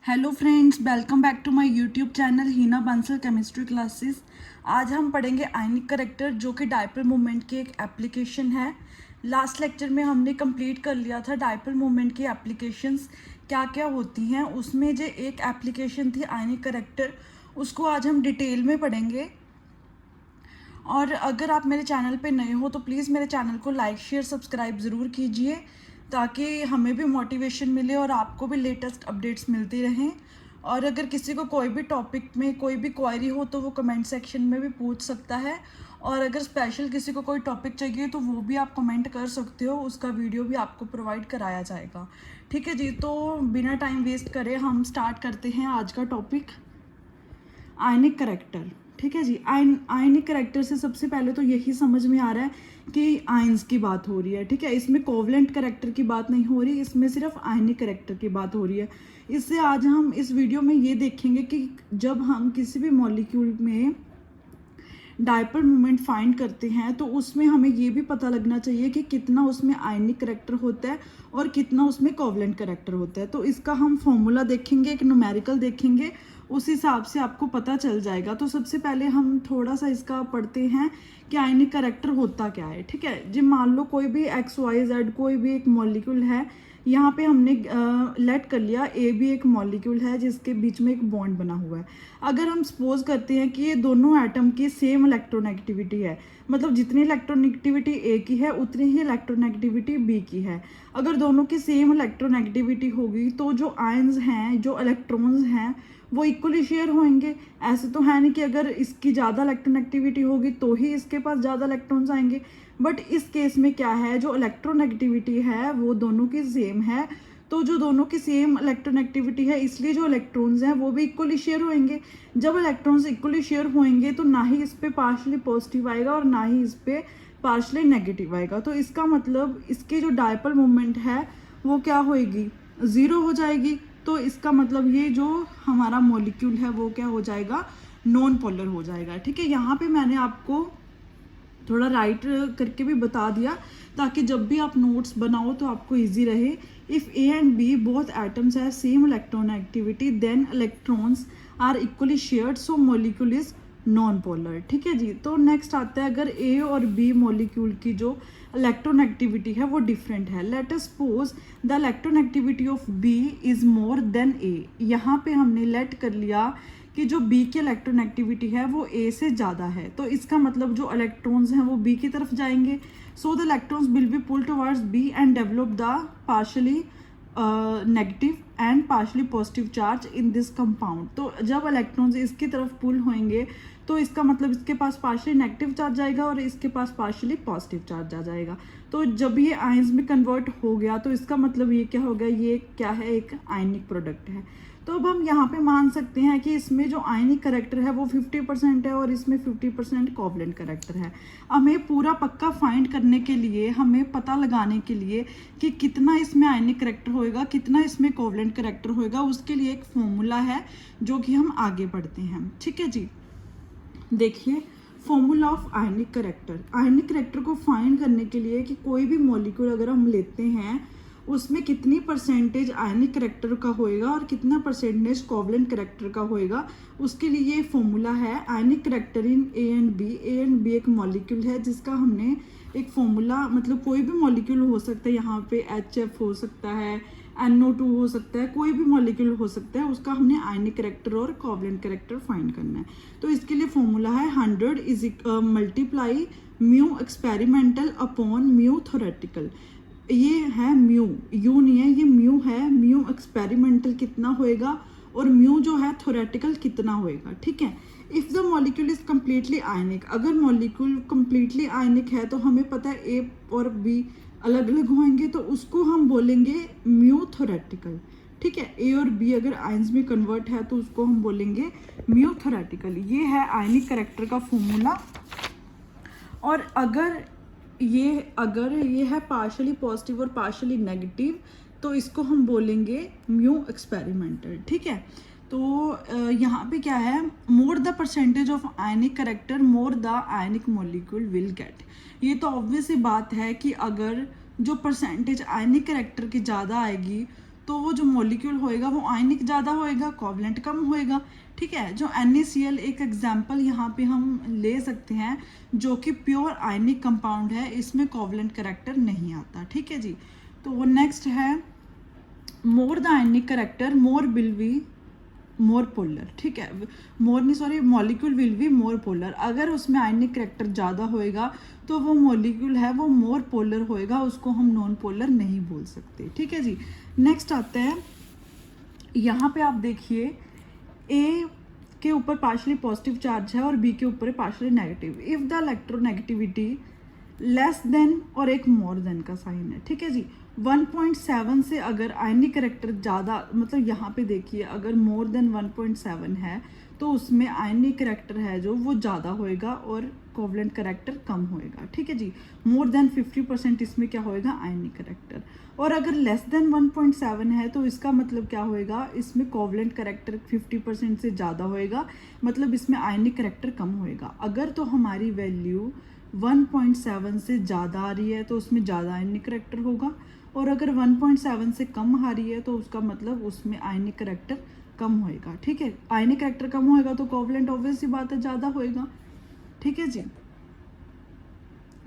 Hello friends, welcome back to my YouTube channel Heena Bansal chemistry classes. आज हम पढ़ेंगे आयनिक character, जो कि डायपोल मूवमेंट की एक एप्लीकेशन है। लास्ट लेक्चर में हमने कंप्लीट कर लिया था डायपोल मूवमेंट की एप्लीकेशंस क्या क्या होती हैं। उसमें जो एक एप्लीकेशन थी आयनिक करेक्टर, उसको आज हम डिटेल में पढ़ेंगे। और अगर आप मेरे चैनल पे नए हो तो प्लीज़ मेरे चैनल को लाइक शेयर सब्सक्राइब ज़रूर कीजिए, ताकि हमें भी मोटिवेशन मिले और आपको भी लेटेस्ट अपडेट्स मिलती रहें। और अगर किसी को कोई भी टॉपिक में कोई भी क्वेरी हो तो वो कमेंट सेक्शन में भी पूछ सकता है। और अगर स्पेशल किसी को कोई टॉपिक चाहिए तो वो भी आप कमेंट कर सकते हो, उसका वीडियो भी आपको प्रोवाइड कराया जाएगा। ठीक है जी, तो बिना टाइम वेस्ट करे हम स्टार्ट करते हैं आज का टॉपिक, आयनिक करेक्टर। ठीक है जी, आयनिक करेक्टर से सबसे पहले तो यही समझ में आ रहा है कि आयंस की बात हो रही है। ठीक है, इसमें कोवलेंट करेक्टर की बात नहीं हो रही, इसमें सिर्फ आयनिक करेक्टर की बात हो रही है। इससे आज हम इस वीडियो में ये देखेंगे कि जब हम किसी भी मॉलिक्यूल में डायपोल मोमेंट फाइंड करते हैं तो उसमें हमें ये भी पता लगना चाहिए कि कितना उसमें आयनिक करेक्टर होता है और कितना उसमें कोवलेंट करेक्टर होता है। तो इसका हम फॉर्मूला देखेंगे, एक न्यूमेरिकल देखेंगे, उस हिसाब से आपको पता चल जाएगा। तो सबसे पहले हम थोड़ा सा इसका पढ़ते हैं कि आयनिक करेक्टर होता क्या है। ठीक है जी, मान लो कोई भी XYZ कोई भी एक मॉलिक्यूल है, यहाँ पे हमने लेट कर लिया ए भी एक मॉलिक्यूल है जिसके बीच में एक बॉन्ड बना हुआ है। अगर हम सपोज करते हैं कि ये दोनों एटम की सेम इलेक्ट्रोनेगेटिविटी है, मतलब जितनी इलेक्ट्रोनेगेटिविटी ए की है उतनी ही इलेक्ट्रोनेगेटिविटी बी की है। अगर दोनों की सेम इलेक्ट्रोनेगेटिविटी होगी तो जो आयंस हैं, जो इलेक्ट्रॉन्स हैं, वो इक्वली शेयर होंगे। ऐसे तो है नहीं कि अगर इसकी ज़्यादा इलेक्ट्रोनेगेटिविटी होगी तो ही इसके पास ज़्यादा इलेक्ट्रॉन्स आएंगे। बट इस केस में क्या है, जो इलेक्ट्रोनेगेटिविटी है वो दोनों की सेम है। तो जो दोनों की सेम इलेक्ट्रोनेगेटिविटी है, इसलिए जो इलेक्ट्रॉन्स हैं वो भी इक्वली शेयर होंगे। जब इलेक्ट्रॉन्स इक्वली शेयर होंगे तो ना ही इस पे पार्शली पॉजिटिव आएगा और ना ही इस पे पार्शली नेगेटिव आएगा। तो इसका मतलब इसकी जो डायपोल मोमेंट है वो क्या होएगी, ज़ीरो हो जाएगी। तो इसका मतलब ये जो हमारा मॉलिक्यूल है वो क्या हो जाएगा, नॉन पोलर हो जाएगा। ठीक है, यहाँ पे मैंने आपको थोड़ा राइट करके भी बता दिया ताकि जब भी आप नोट्स बनाओ तो आपको इजी रहे। If A and B both atoms have same electronegativity then electrons are equally shared, so molecule is non polar. ठीक है जी, तो नेक्स्ट आता है, अगर ए और बी मॉलिक्यूल की जो इलेक्ट्रोनेगेटिविटी है वो डिफरेंट है। Let us suppose the electronegativity of B is more than A. यहाँ पे हमने लेट कर लिया कि जो B की इलेक्ट्रोनेगेटिविटी है वो A से ज़्यादा है। तो इसका मतलब जो इलेक्ट्रॉन्स हैं वो B की तरफ जाएंगे। So the electrons will be pull towards B and develop the partially negative and partially positive charge in this compound. तो जब इलेक्ट्रॉन्स इसकी तरफ पुल होंगे तो इसका मतलब इसके पास पार्शली नेगेटिव चार्ज आएगा और इसके पास पार्शली पॉजिटिव चार्ज आ जाएगा। तो जब ये आयंस में कन्वर्ट हो गया तो इसका मतलब ये क्या हो गया, ये क्या है, एक आयनिक प्रोडक्ट है। तो अब हम यहाँ पे मान सकते हैं कि इसमें जो आयनिक करेक्टर है वो 50% है और इसमें 50% कोवलेंट करेक्टर है। हमें पूरा पक्का फाइंड करने के लिए, हमें पता लगाने के लिए कि कितना इसमें आयनिक करेक्टर होएगा, कितना इसमें कोवलेंट करेक्टर होएगा, उसके लिए एक फॉर्मूला है जो कि हम आगे बढ़ते हैं। ठीक है जी, देखिए formula of ionic character. Ionic character को फाइंड करने के लिए कि कोई भी मॉलिक्यूल अगर हम लेते हैं उसमें कितनी परसेंटेज आयनिक करेक्टर का होएगा और कितना परसेंटेज कोवलेंट करेक्टर का होएगा, उसके लिए ये फॉर्मूला है ionic character in A and B. A and B एक मॉलिक्यूल है जिसका हमने एक फॉर्मूला, मतलब कोई भी मॉलिक्यूल हो सकता है, यहाँ पे HF हो सकता है, NO2 हो सकता है, कोई भी मॉलिक्यूल हो सकता है, उसका हमने आयनिक करेक्टर और कोवलेंट करेक्टर फाइंड करना है। तो इसके लिए फॉर्मूला है 100 is multiply mu experimental upon mu theoretical. ये है म्यू, यू नहीं है, ये म्यू है। म्यू एक्सपेरिमेंटल कितना होएगा और म्यू जो है थ्योरेटिकल कितना होएगा। ठीक है, if the molecule is completely ionic, अगर मॉलिक्यूल कम्प्लीटली आयनिक है तो हमें पता है ए और बी अलग अलग होंगे, तो उसको हम बोलेंगे म्यू थ्योरेटिकल। ठीक है, ए और बी अगर आयंस में कन्वर्ट है तो उसको हम बोलेंगे म्यू थ्योरेटिकल। ये है आयनिक करेक्टर का फॉर्मूला। और अगर ये है पार्शली पॉजिटिव और पार्शली नेगेटिव तो इसको हम बोलेंगे म्यू एक्सपेरिमेंटल। ठीक है, तो यहाँ पे क्या है, more the percentage of ionic character more the ionic molecule will get. ये तो ऑब्वियस सी बात है कि अगर जो परसेंटेज आयनिक करेक्टर की ज़्यादा आएगी तो वो जो मॉलिक्यूल होएगा वो आयनिक ज़्यादा होएगा, कोवलेंट कम होएगा। ठीक है, जो NaCl एक एग्जाम्पल यहाँ पे हम ले सकते हैं जो कि प्योर आयनिक कंपाउंड है, इसमें कोवलेंट करेक्टर नहीं आता। ठीक है जी। तो नेक्स्ट है more the ionic character more will be more polar. ठीक है, मोर नहीं sorry molecule will be more polar. अगर उसमें आयनिक करेक्टर ज़्यादा होएगा तो वो मॉलिक्यूल है वो मोर पोलर होएगा, उसको हम नॉन पोलर नहीं बोल सकते। ठीक है जी। नेक्स्ट आता है, यहाँ पे आप देखिए ए के ऊपर पार्शली पॉजिटिव चार्ज है और बी के ऊपर partially negative. If the electronegativity less than और एक मोर देन का साइन है। ठीक है जी। 1.7 से अगर आयनिक करेक्टर ज़्यादा, मतलब यहाँ पे देखिए अगर मोर देन 1.7 है तो उसमें आयनिक करेक्टर है जो वो ज़्यादा होएगा और कोवलेंट करेक्टर कम होएगा। ठीक है जी। मोर देन 50% इसमें क्या होएगा, आयनिक करेक्टर। और अगर लेस देन 1.7 है तो इसका मतलब क्या होएगा, इसमें कोवलेंट करेक्टर 50% से ज़्यादा होएगा, मतलब इसमें आयनिक करेक्टर कम होएगा। अगर तो हमारी वैल्यू 1.7 से ज़्यादा आ रही है तो उसमें ज़्यादा आयनिक करेक्टर होगा, और अगर 1.7 से कम आ रही है तो उसका मतलब उसमें आयनिक करेक्टर कम होएगा। ठीक है, आयनिक करेक्टर कम होएगा तो कोवलेंट ऑब्वियस सी बात है ज़्यादा होएगा। ठीक है जी।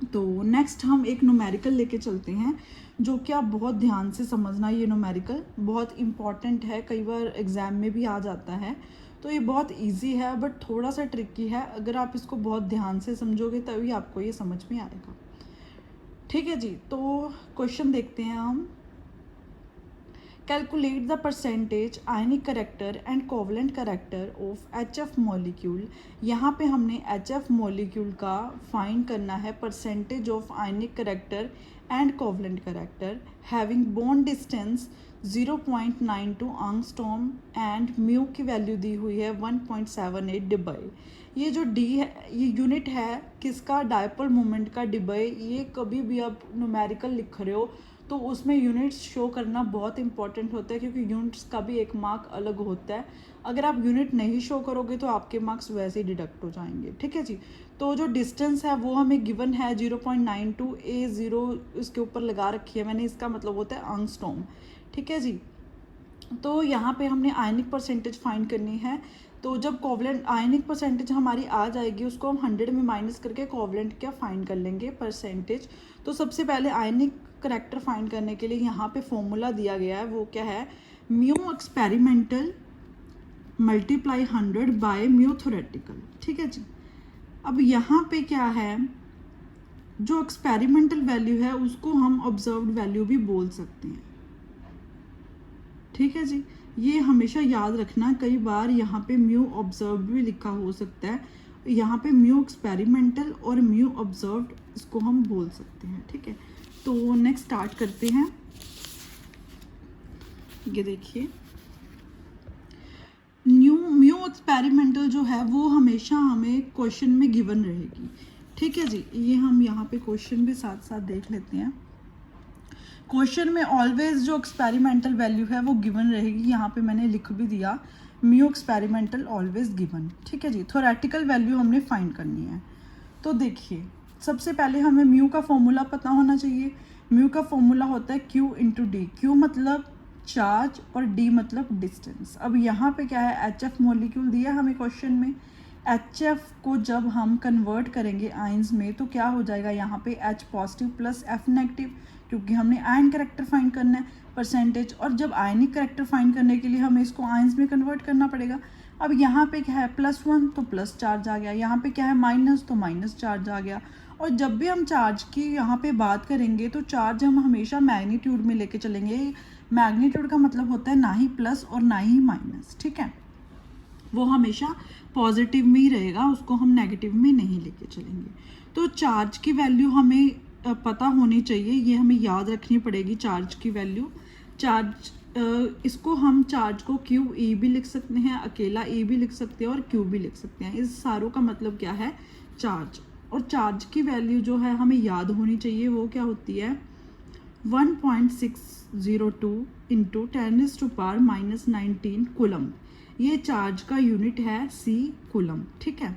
तो नेक्स्ट हम एक न्यूमेरिकल लेके चलते हैं जो कि आप बहुत ध्यान से समझना। ये न्यूमेरिकल बहुत इंपॉर्टेंट है, कई बार एग्जाम में भी आ जाता है। तो ये बहुत इजी है बट थोड़ा सा ट्रिकी है, अगर आप इसको बहुत ध्यान से समझोगे तभी आपको ये समझ में आएगा। ठीक है जी। तो क्वेश्चन देखते हैं हम। Calculate the percentage ionic character and covalent character of HF molecule. यहाँ पे हमने HF मॉलिक्यूल का फाइंड करना है percentage of ionic character and covalent character having bond distance 0.92 angstrom and mu की वैल्यू दी हुई है 1.78 डिबाई। ये जो डी है ये यूनिट है किसका, डायपोल मोमेंट का डिबाई। ये कभी भी आप न्यूमेरिकल लिख रहे हो तो उसमें यूनिट्स शो करना बहुत इंपॉर्टेंट होता है, क्योंकि यूनिट्स का भी एक मार्क अलग होता है। अगर आप यूनिट नहीं शो करोगे तो आपके मार्क्स वैसे ही डिडक्ट हो जाएंगे। ठीक है जी। तो जो डिस्टेंस है वो हमें गिवन है 0.92 A0 इसके ऊपर लगा रखी है मैंने, इसका मतलब होता है एंगस्ट्रॉम। ठीक है जी। तो यहाँ पे हमने आयनिक परसेंटेज फाइंड करनी है। तो जब कोवलेंट आयनिक परसेंटेज हमारी आ जाएगी उसको हम 100 में माइनस करके कोवलेंट क्या फाइंड कर लेंगे परसेंटेज। तो सबसे पहले आयनिक करेक्टर फाइंड करने के लिए यहाँ पे फॉर्मूला दिया गया है, वो क्या है, mu experimental multiply 100 by mu theoretical. ठीक है जी। अब यहाँ पे क्या है, जो एक्सपेरिमेंटल वैल्यू है उसको हम ऑब्जर्व्ड वैल्यू भी बोल सकते हैं। ठीक है जी। ये हमेशा याद रखना, कई बार यहाँ पे म्यू ऑब्जर्व्ड भी लिखा हो सकता है, यहाँ पे म्यू एक्सपेरिमेंटल और म्यू ऑब्जर्व्ड इसको हम बोल सकते हैं। ठीक है। तो नेक्स्ट स्टार्ट करते हैं। ये देखिए म्यू एक्सपेरिमेंटल जो है वो हमेशा हमें क्वेश्चन में गिवन रहेगी। ठीक है जी। ये हम यहाँ पे क्वेश्चन भी साथ साथ देख लेते हैं। क्वेश्चन में ऑलवेज जो एक्सपेरिमेंटल वैल्यू है वो गिवन रहेगी, यहाँ पे मैंने लिख भी दिया म्यू एक्सपेरिमेंटल ऑलवेज गिवन। ठीक है जी। थ्योरेटिकल वैल्यू हमने फाइंड करनी है। तो देखिए सबसे पहले हमें म्यू का फॉर्मूला पता होना चाहिए। म्यू का फॉर्मूला होता है Q इंटू डी। क्यू मतलब चार्ज और डी मतलब डिस्टेंस। अब यहाँ पे क्या है, HF मॉलिक्यूल दिया हमें क्वेश्चन में। HF को जब हम कन्वर्ट करेंगे आयंस में तो क्या हो जाएगा, यहाँ पे H positive plus F negative, क्योंकि हमने आयन करेक्टर फाइंड करना है परसेंटेज, और जब आयनिक करेक्टर फाइंड करने के लिए हमें इसको आयंस में कन्वर्ट करना पड़ेगा। अब यहाँ पे क्या है +1 तो प्लस चार्ज आ गया, यहाँ पे क्या है माइनस तो माइनस चार्ज आ गया। और जब भी हम चार्ज की यहाँ पे बात करेंगे तो चार्ज हम हमेशा मैग्नीट्यूड में लेके चलेंगे। मैग्नीट्यूड का मतलब होता है ना ही प्लस और ना ही माइनस। ठीक है, वो हमेशा पॉजिटिव में ही रहेगा, उसको हम नेगेटिव में नहीं लेके चलेंगे। तो चार्ज की वैल्यू हमें पता होनी चाहिए, ये हमें याद रखनी पड़ेगी चार्ज की वैल्यू। चार्ज इसको हम चार्ज को QE भी लिख सकते हैं, अकेला E भी लिख सकते हैं और Q भी लिख सकते हैं। इस सारों का मतलब क्या है, चार्ज। और चार्ज की वैल्यू जो है हमें याद होनी चाहिए, वो क्या होती है 1.602 इंटू 10⁻⁻19 कूलम। ये चार्ज का यूनिट है C कूलम। ठीक है।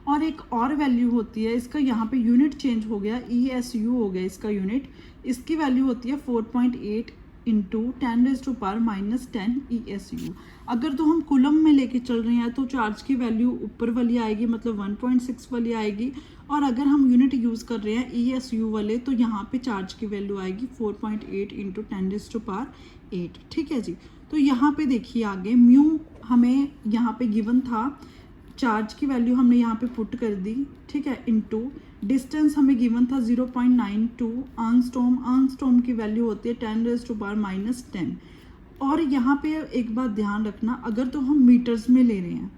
और एक और वैल्यू होती है, इसका यहाँ पे यूनिट चेंज हो गया, ESU हो गया इसका यूनिट। इसकी वैल्यू होती है 4.8 इंटू 10⁻⁻10 ESU। अगर तो हम कूलम में लेके चल रहे हैं तो चार्ज की वैल्यू ऊपर वाली आएगी, मतलब 1.6 वाली आएगी। और अगर हम यूनिट यूज़ कर रहे हैं ESU वाले तो यहाँ पे चार्ज की वैल्यू आएगी 4.8 इंटू 10⁸8। ठीक है जी। तो यहाँ पे देखिए आगे म्यू हमें यहाँ पे गिवन था, चार्ज की वैल्यू हमने यहाँ पे पुट कर दी, ठीक है, इनटू डिस्टेंस हमें गिवन था 0.92 आंगस्ट्रॉम। आंगस्ट्रॉम की वैल्यू होती है 10⁻⁻10। और यहाँ पे एक बात ध्यान रखना, अगर तो हम मीटर्स में ले रहे हैं,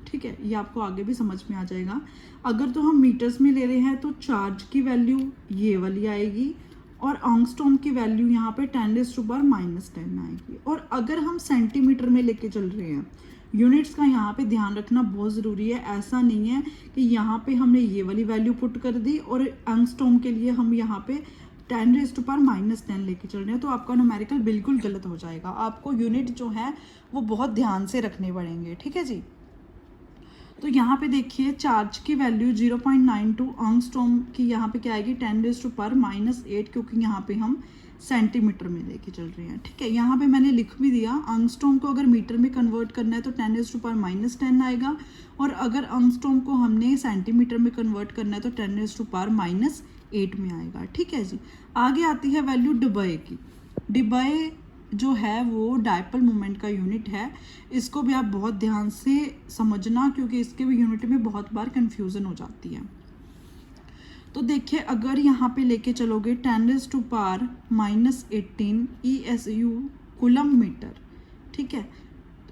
ठीक है, ये आपको आगे भी समझ में आ जाएगा। अगर तो हम मीटर्स में ले रहे हैं तो चार्ज की वैल्यू ये वाली आएगी और आंगस्ट्रॉम की वैल्यू यहाँ पे 10⁻⁻10 आएगी। और अगर हम सेंटीमीटर में लेके चल रहे हैं, यूनिट्स का यहाँ पे ध्यान रखना बहुत ज़रूरी है। ऐसा नहीं है कि यहाँ पे हमने ये वाली वैल्यू पुट कर दी और एंगस्ट्रॉम के लिए हम यहाँ पे 10⁻⁻10 लेके चल रहे हैं, तो आपका न्यूमेरिकल बिल्कुल गलत हो जाएगा। आपको यूनिट जो है वो बहुत ध्यान से रखने पड़ेंगे, ठीक है जी। तो यहाँ पे देखिए चार्ज की वैल्यू 0.92 एंगस्ट्रॉम की यहाँ पे क्या आएगी 10⁻⁻8, क्योंकि यहाँ पे हम सेंटीमीटर में लेके चल रहे हैं, ठीक है। यहाँ पे मैंने लिख भी दिया, एंगस्ट्रॉम को अगर मीटर में कन्वर्ट करना है तो 10⁻⁻10 आएगा, और अगर एंगस्ट्रॉम को हमने सेंटीमीटर में कन्वर्ट करना है तो 10⁻⁻8 में आएगा, ठीक है जी। आगे आती है वैल्यू डिबे की। डिबे जो है वो डायपोल मोमेंट का यूनिट है। इसको भी आप बहुत ध्यान से समझना, क्योंकि इसके भी यूनिट में बहुत बार कन्फ्यूज़न हो जाती है। तो देखिए अगर यहाँ पे लेके चलोगे 10⁻⁻18 ESU कूलम मीटर, ठीक है,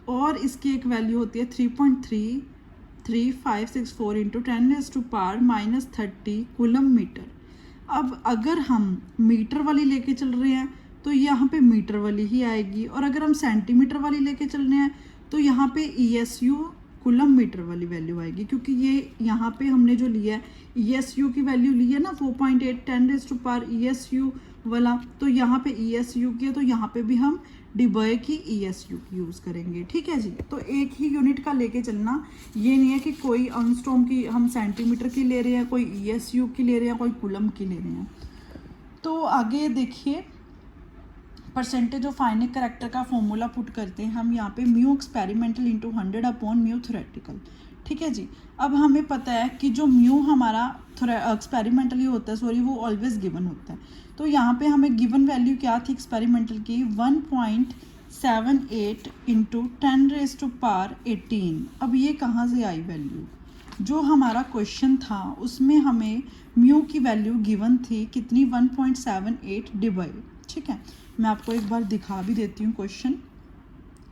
और इसकी एक वैल्यू होती है 3.33564 इंटू 10⁻⁻30 कूलम मीटर। अब अगर हम मीटर वाली लेके चल रहे हैं तो यहाँ पे मीटर वाली ही आएगी, और अगर हम सेंटीमीटर वाली लेके चल रहे हैं तो यहाँ पे ESU कूलम मीटर वाली वैल्यू आएगी, क्योंकि ये यहाँ पे हमने जो लिया है ESU की वैल्यू ली है ना 4.8 10⁻⁻ ESU वाला, तो यहाँ पे ESU की है, तो यहाँ पे भी हम डिबे की ESU की यूज़ करेंगे, ठीक है जी। तो एक ही यूनिट का लेके चलना, ये नहीं है कि कोई एंगस्ट्रॉम की हम सेंटीमीटर की ले रहे हैं, कोई ESU की ले रहे हैं, कोई कूलम की ले रहे हैं। तो आगे देखिए परसेंटेज ऑफ आयनिक करेक्टर का फॉर्मूला पुट करते हैं हम यहाँ पे, mu experimental into 100 upon mu theoretical, ठीक है जी। अब हमें पता है कि जो म्यू हमारा एक्सपेरिमेंटली होता है, सॉरी, वो ऑलवेज गिवन होता है। तो यहाँ पे हमें गिवन वैल्यू क्या थी एक्सपेरिमेंटल की 1.78 इंटू 10⁻18। अब ये कहाँ से आई वैल्यू? जो हमारा क्वेश्चन था उसमें हमें म्यू की वैल्यू गिवन थी कितनी 1.78 डिबे, ठीक है। मैं आपको एक बार दिखा भी देती हूँ क्वेश्चन।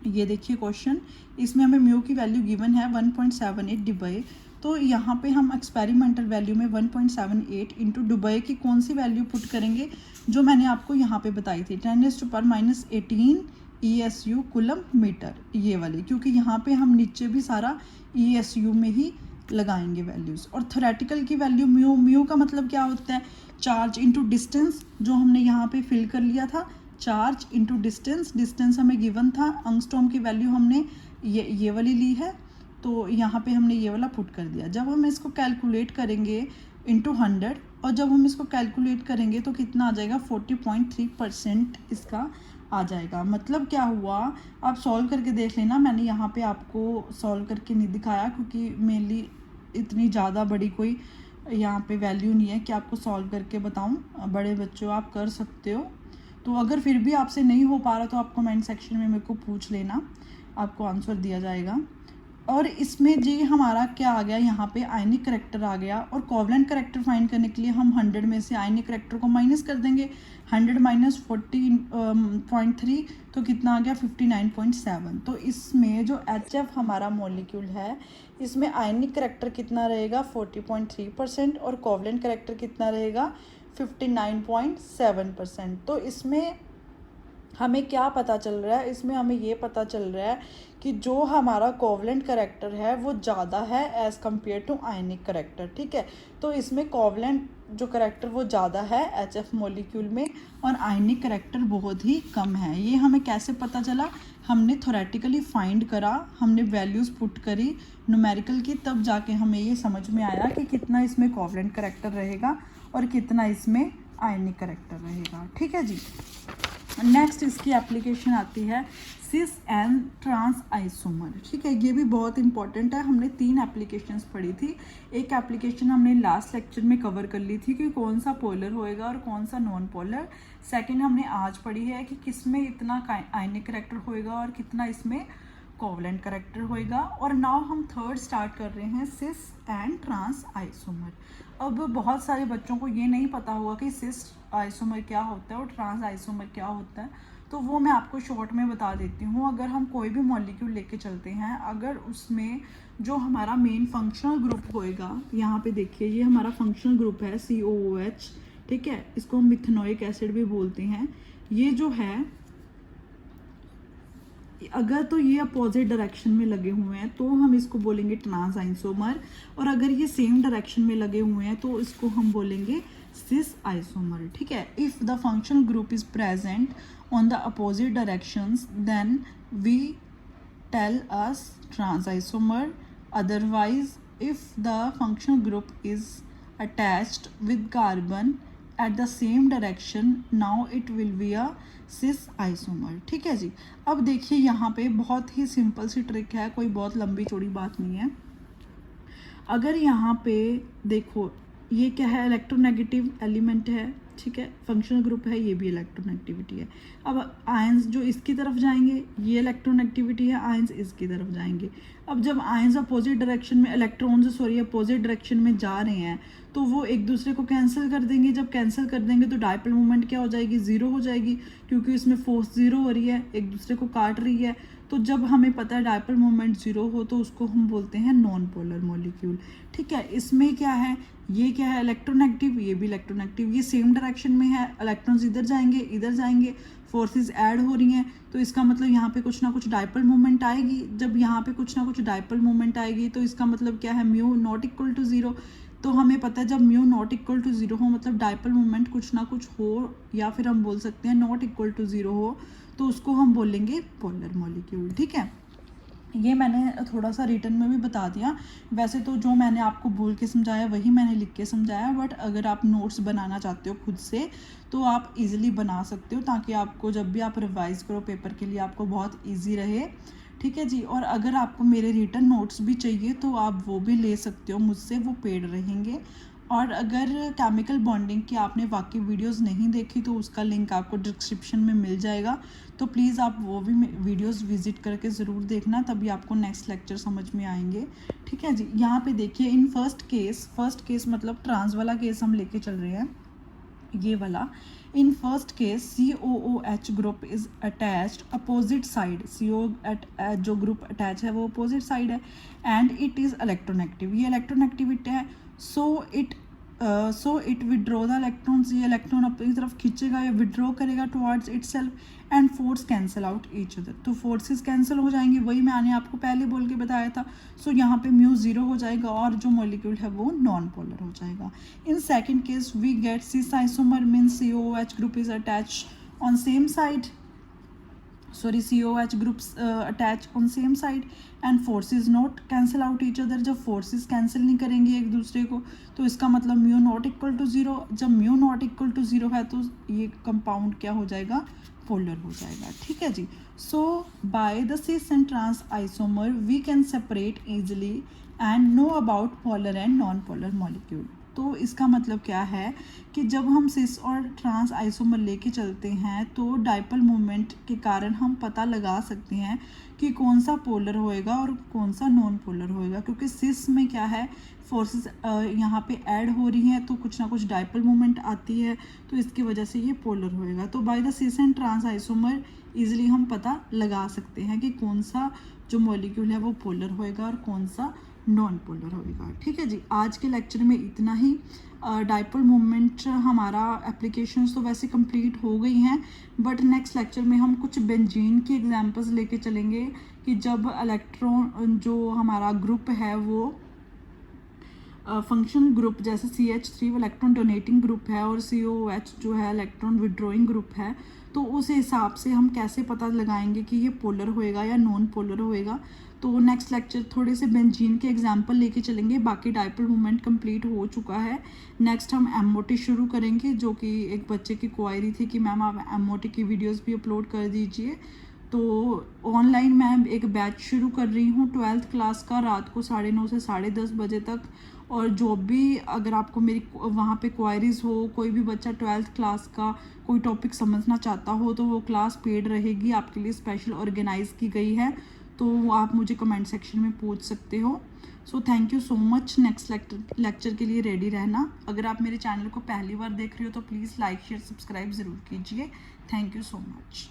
ये देखिए क्वेश्चन, इसमें हमें म्यू की वैल्यू गिवन है 1.78 डिबे। तो यहाँ पे हम एक्सपेरिमेंटल वैल्यू में 1.78 इंटू डिबे की कौन सी वैल्यू पुट करेंगे, जो मैंने आपको यहाँ पे बताई थी 10⁻⁻18 ESU कूलम मीटर, ये वाली, क्योंकि यहाँ पे हम नीचे भी सारा ESU में ही लगाएंगे वैल्यूज़। और थ्योरेटिकल की वैल्यू म्यू का मतलब क्या होता है, चार्ज इंटू डिस्टेंस, जो हमने यहाँ पे फिल कर लिया था, चार्ज इंटू डिस्टेंस। डिस्टेंस हमें गिवन था, एंगस्ट्रॉम की वैल्यू हमने ये वाली ली है, तो यहाँ पे हमने ये वाला पुट कर दिया। जब हम इसको कैलकुलेट करेंगे इंटू 100, और जब हम इसको कैलकुलेट करेंगे तो कितना आ जाएगा 40.3% इसका आ जाएगा। मतलब क्या हुआ, आप सॉल्व करके देख लेना। मैंने यहाँ पे आपको सॉल्व करके नहीं दिखाया, क्योंकि मेनली इतनी ज़्यादा बड़ी कोई यहाँ पे वैल्यू नहीं है कि आपको सॉल्व करके बताऊँ। बड़े बच्चों आप कर सकते हो, तो अगर फिर भी आपसे नहीं हो पा रहा तो आप कमेंट सेक्शन में मेरे को पूछ लेना, आपको आंसर दिया जाएगा। और इसमें जी हमारा क्या आ गया, यहाँ पे आयनिक करेक्टर आ गया, और कोवलेंट करेक्टर फाइंड करने के लिए हम 100 में से आयनिक करेक्टर को माइनस कर देंगे। 100 - 40.3 तो कितना आ गया 59.7। तो इसमें जो HF हमारा मॉलिक्यूल है, इसमें आयनिक करेक्टर कितना रहेगा 40.3% और कोवलेंट करेक्टर कितना रहेगा 59.7%। तो इसमें हमें क्या पता चल रहा है, इसमें हमें ये पता चल रहा है कि जो हमारा कोवलेंट करेक्टर है वो ज़्यादा है as compare to ionic character, ठीक है। तो इसमें कोवलेंट जो करेक्टर वो ज़्यादा है HF मॉलिक्यूल में, और आयनिक करेक्टर बहुत ही कम है। ये हमें कैसे पता चला, हमने थ्योरेटिकली फाइंड करा, हमने वैल्यूज़ पुट करी न्यूमेरिकल की, तब जाके हमें ये समझ में आया कि कितना इसमें कोवलेंट करेक्टर रहेगा और कितना इसमें आयनिक करेक्टर रहेगा, ठीक है जी। नेक्स्ट इसकी एप्लीकेशन आती है सिस एंड ट्रांस आइसोमर। ठीक है, ये भी बहुत इंपॉर्टेंट है। हमने 3 एप्लीकेशंस पढ़ी थी। एक एप्लीकेशन हमने लास्ट लेक्चर में कवर कर ली थी कि कौन सा पोलर होएगा और कौन सा नॉन पोलर। सेकंड हमने आज पढ़ी है कि किस में इतना आयनिक करैक्टर होएगा और कितना इसमें कोवलेंट करैक्टर होएगा। और नाउ हम थर्ड स्टार्ट कर रहे हैं सिस एंड ट्रांस आइसोमर। अब बहुत सारे बच्चों को ये नहीं पता होगा कि सिस आइसोमर क्या होता है और ट्रांस आइसोमर क्या होता है, तो वो मैं आपको शॉर्ट में बता देती हूँ। अगर हम कोई भी मॉलिक्यूल लेके चलते हैं, अगर उसमें जो हमारा मेन फंक्शनल ग्रुप होएगा, यहाँ पे देखिए ये हमारा फंक्शनल ग्रुप है COOH। ठीक है, इसको हम मिथेनोइक एसिड भी बोलते हैं। ये जो है, अगर तो ये अपोजिट डायरेक्शन में लगे हुए हैं तो हम इसको बोलेंगे ट्रांस आइसोमर, और अगर ये सेम डायरेक्शन में लगे हुए हैं तो इसको हम बोलेंगे सिस आइसोमर। ठीक है, if the functional group is present on the opposite directions then we tell us trans isomer. Otherwise if the functional group is attached with carbon at the same direction, now it will be a cis isomer. ठीक है जी। अब देखिए यहाँ पे बहुत ही simple सी trick है, कोई बहुत लंबी चौड़ी बात नहीं है। अगर यहाँ पे देखो ये क्या है, इलेक्ट्रोनेगेटिव एलिमेंट है। ठीक है, फंक्शनल ग्रुप है, ये भी इलेक्ट्रोनेगेटिविटी है। अब आयंस जो इसकी तरफ जाएंगे, ये इलेक्ट्रोनेगेटिविटी है, आयंस इसकी तरफ जाएंगे। अब जब आयंस अपोजिट डायरेक्शन में, इलेक्ट्रॉन्स सॉरी अपोजिट डायरेक्शन में जा रहे हैं, तो वो एक दूसरे को कैंसिल कर देंगे। जब कैंसिल कर देंगे तो डायपोल मोमेंट क्या हो जाएगी, ज़ीरो हो जाएगी, क्योंकि इसमें फोर्स ज़ीरो हो रही है, एक दूसरे को काट रही है। तो जब हमें पता है डायपोल मोमेंट ज़ीरो हो तो उसको हम बोलते हैं नॉन पोलर मॉलिक्यूल। ठीक है, इसमें क्या है, ये क्या है, इलेक्ट्रोनेगेटिव, ये भी इलेक्ट्रोनेगेटिव, ये सेम डायरेक्शन में है, इलेक्ट्रॉन्स इधर जाएंगे, फोर्सेस ऐड हो रही हैं, तो इसका मतलब यहाँ पे कुछ ना कुछ डायपोल मोमेंट आएगी। जब यहाँ पे कुछ ना कुछ डायपोल मोमेंट आएगी तो इसका मतलब क्या है, mu not equal to zero. तो हमें पता है जब mu not equal to zero हो मतलब डायपोल मोमेंट कुछ ना कुछ हो, या फिर हम बोल सकते हैं नॉट इक्वल टू ज़ीरो हो, तो उसको हम बोलेंगे पोलर मॉलिक्यूल। ठीक है, ये मैंने थोड़ा सा रिटर्न में भी बता दिया। वैसे तो जो मैंने आपको बोल के समझाया वही मैंने लिख के समझाया, बट अगर आप नोट्स बनाना चाहते हो खुद से तो आप इजीली बना सकते हो, ताकि आपको जब भी आप रिवाइज़ करो पेपर के लिए आपको बहुत इजी रहे। ठीक है जी। और अगर आपको मेरे रिटर्न नोट्स भी चाहिए तो आप वो भी ले सकते हो मुझसे, वो पेड रहेंगे। और अगर केमिकल बॉन्डिंग की आपने बाकी वीडियोस नहीं देखी तो उसका लिंक आपको डिस्क्रिप्शन में मिल जाएगा, तो प्लीज़ आप वो भी वीडियोस विजिट करके ज़रूर देखना, तभी आपको नेक्स्ट लेक्चर समझ में आएंगे। ठीक है जी। यहाँ पे देखिए इन फर्स्ट केस मतलब ट्रांस वाला केस हम लेके चल रहे हैं, ये वाला। In first case COOH group is attached opposite side, जो ग्रुप अटैच है वो अपोजिट साइड है, एंड इट इज़ इलेक्ट्रोनेगेटिव, ये इलेक्ट्रोनेगेटिविटी है। So it withdraw the electrons, ये इलेक्ट्रॉन अपनी तरफ खींचेगा या विड्रॉ करेगा towards itself, and force cancel out each other, तो फोर्सेस कैंसिल हो जाएंगे, वही मैंने आपको पहले बोल के बताया था। सो यहाँ पे म्यू ज़ीरो हो जाएगा और जो मॉलिक्यूल है वो नॉन पोलर हो जाएगा। In second case we get cis isomer means COOH group is attach on same side, COOH groups attach on same side and forces not cancel out each other। जब forces cancel नहीं करेंगे एक दूसरे को तो इसका मतलब mu not equal to zero. जब mu not equal to zero है तो ये कंपाउंड क्या हो जाएगा, पोलर हो जाएगा। ठीक है जी। So by the cis and trans isomer we can separate easily and know about polar and non polar molecule. तो इसका मतलब क्या है कि जब हम सिस और ट्रांस आइसोमर लेके चलते हैं तो डायपोल मोमेंट के कारण हम पता लगा सकते हैं कि कौन सा पोलर होएगा और कौन सा नॉन पोलर होएगा, क्योंकि सिस में क्या है, फोर्सेस यहाँ पे ऐड हो रही हैं तो कुछ ना कुछ डायपोल मोमेंट आती है, तो इसकी वजह से ये पोलर होएगा। तो by the cis and trans isomer easily हम पता लगा सकते हैं कि कौन सा जो मॉलिक्यूल है वो पोलर होएगा और कौन सा नॉन पोलर होएगा। ठीक है जी। आज के लेक्चर में इतना ही। डायपोल मोमेंट हमारा एप्लीकेशंस तो वैसे कंप्लीट हो गई हैं, बट नेक्स्ट लेक्चर में हम कुछ बेंजीन की एग्जांपल्स लेके चलेंगे कि जब इलेक्ट्रॉन जो हमारा ग्रुप है वो फंक्शन ग्रुप, जैसे CH3 इलेक्ट्रॉन डोनेटिंग ग्रुप है और COOH जो है इलेक्ट्रॉन विड्रॉइंग ग्रुप है, तो उस हिसाब से हम कैसे पता लगाएंगे कि ये पोलर होएगा या नॉन पोलर होएगा। तो नेक्स्ट लेक्चर थोड़े से बेंजीन के एग्जांपल लेके चलेंगे। बाकी डाइपोल मोमेंट कंप्लीट हो चुका है। नेक्स्ट हम एमओटी शुरू करेंगे, जो कि एक बच्चे की क्वायरी थी कि मैम आप एमओटी की वीडियोस भी अपलोड कर दीजिए। तो ऑनलाइन मैं एक बैच शुरू कर रही हूँ 12th क्लास का, रात को 9:30 से 10:30 बजे तक। और जो भी अगर आपको मेरी वहाँ पे क्वायरीज़ हो, कोई भी बच्चा 12th क्लास का कोई टॉपिक समझना चाहता हो, तो वो क्लास पेड रहेगी, आपके लिए स्पेशल ऑर्गेनाइज की गई है। तो आप मुझे कमेंट सेक्शन में पूछ सकते हो। So thank you so much. Next lecture के लिए रेडी रहना। अगर आप मेरे चैनल को पहली बार देख रहे हो तो प्लीज़ लाइक शेयर सब्सक्राइब ज़रूर कीजिए। Thank you so much.